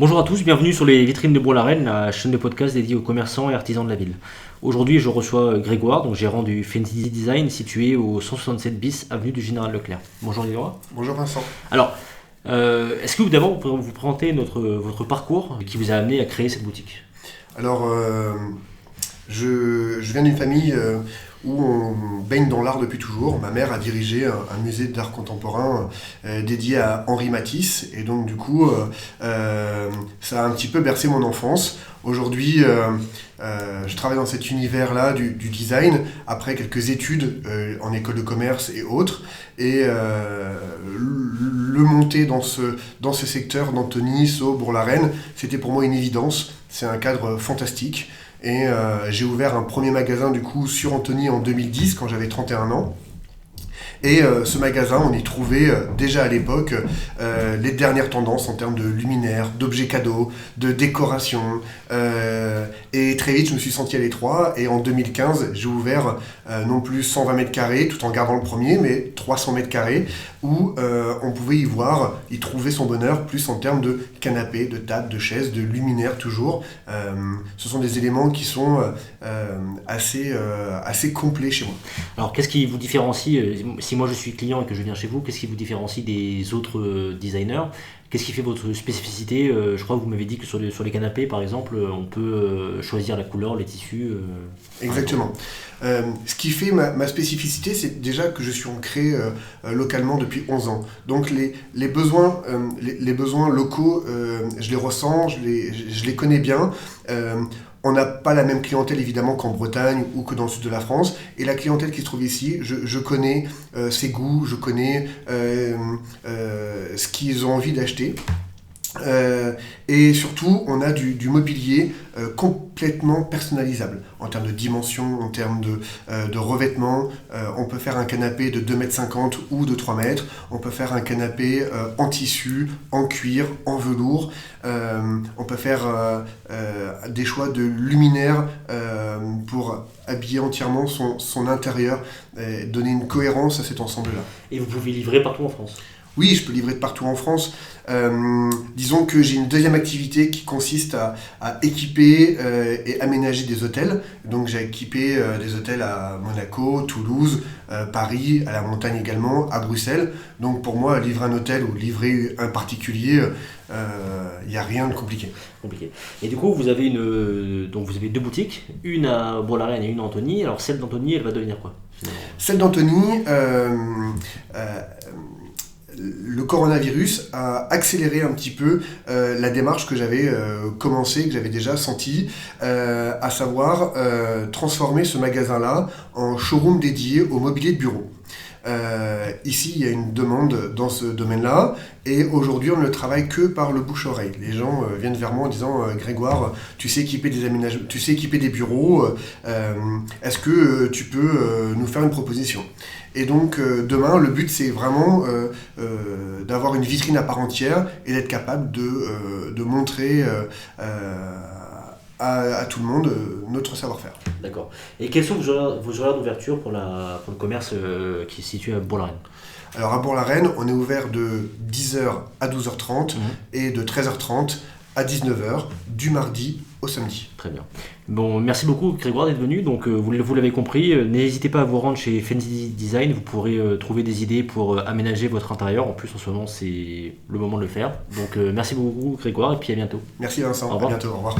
Bonjour à tous, bienvenue sur les vitrines de Bourg-la-Reine, la chaîne de podcast dédiée aux commerçants et artisans de la ville. Aujourd'hui, je reçois Grégoire, donc gérant du Fancy Design situé au 167 bis avenue du Général Leclerc. Bonjour Grégoire. Bonjour Vincent. Alors, est-ce que d'abord vous pourriez vous présenter votre parcours qui vous a amené à créer cette boutique? Alors, je viens d'une famille où on baigne dans l'art depuis toujours. Ma mère a dirigé un musée d'art contemporain dédié à Henri Matisse. Et donc, du coup, ça a un petit peu bercé mon enfance. Aujourd'hui, je travaille dans cet univers-là du design, après quelques études en école de commerce et autres. Et le monter dans ce secteur d'Antony, Sceaux, Bourg-la-Reine, c'était pour moi une évidence. C'est un cadre fantastique. Et j'ai ouvert un premier magasin du coup sur Antony en 2010 quand j'avais 31 ans. Et ce magasin, on y trouvait déjà à l'époque les dernières tendances en termes de luminaires, d'objets cadeaux, de décoration. Et très vite, je me suis senti à l'étroit. Et en 2015, j'ai ouvert non plus 120 mètres carrés, tout en gardant le premier, mais 300 mètres carrés, où on pouvait y trouver son bonheur, plus en termes de canapés, de tables, de chaises, de luminaires toujours. Ce sont des éléments qui sont assez complets chez moi. Alors, qu'est-ce qui vous différencie, si moi je suis client et que je viens chez vous, qu'est-ce qui vous différencie des autres designers? Qu'est-ce qui fait votre spécificité? Je crois que vous m'avez dit que sur les canapés, par exemple, on peut choisir la couleur, les tissus. Exactement. Ce qui fait ma spécificité, c'est déjà que je suis ancré localement depuis 11 ans. Donc les besoins locaux, je les ressens, je les connais bien. On n'a pas la même clientèle évidemment qu'en Bretagne ou que dans le sud de la France. Et la clientèle qui se trouve ici, je connais ses goûts, je connais ce qu'ils ont envie d'acheter. Et surtout, on a du mobilier complètement personnalisable en termes de dimension, en termes de revêtement. On peut faire un canapé de 2,50 m ou de 3 mètres. On peut faire un canapé en tissu, en cuir, en velours. On peut faire des choix de luminaires pour habiller entièrement son intérieur, donner une cohérence à cet ensemble-là. Et vous pouvez livrer partout en France? Oui, je peux livrer de partout en France. Disons que j'ai une deuxième activité qui consiste à équiper et aménager des hôtels. Donc j'ai équipé des hôtels à Monaco, Toulouse, Paris, à la montagne également, à Bruxelles. Donc pour moi, livrer un hôtel ou livrer un particulier, il n'y a rien de compliqué. Et du coup, vous avez deux boutiques, une à Bourg-la-Reine et une à Antony. Alors celle d'Antony, elle va devenir quoi finalement? Celle d'Antony, le coronavirus a accéléré un petit peu la démarche que j'avais commencée, que j'avais déjà sentie, à savoir transformer ce magasin-là en showroom dédié au mobilier de bureau. Ici, il y a une demande dans ce domaine-là et aujourd'hui, on ne travaille que par le bouche-oreille. Les gens viennent vers moi en disant Grégoire, tu sais équiper des aménagements, tu sais équiper des bureaux, est-ce que tu peux nous faire une proposition? Et donc demain, le but c'est vraiment d'avoir une vitrine à part entière et d'être capable de montrer à tout le monde notre savoir-faire. D'accord. Et quels sont vos horaires d'ouverture pour le commerce qui est situé à Bourg-la-Reine? Alors à Bourg-la-Reine, on est ouvert de 10h à 12h30 et de 13h30 à 19h du mardi au samedi. Très bien. Bon, merci beaucoup Grégoire d'être venu. Donc vous l'avez compris, n'hésitez pas à vous rendre chez Fancy Design. Vous pourrez trouver des idées pour aménager votre intérieur. En plus, en ce moment, c'est le moment de le faire. Donc merci beaucoup Grégoire et puis à bientôt. Merci Vincent, à bientôt, au revoir.